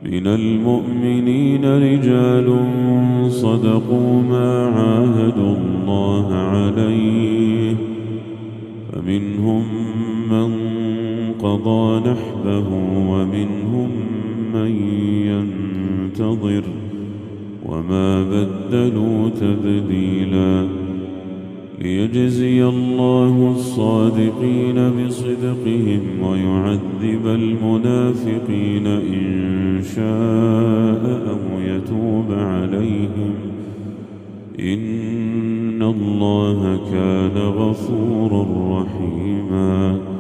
من المؤمنين رجال صدقوا ما عاهدوا الله عليه فمنهم من قضى نحبه ومنهم من ينتظر وما بدلوا تبديلا ليجزي الله الصادقين بصدقهم ويعذب المنافقين إن شاء أو يتوب عليهم إن الله كان غفورا رحيما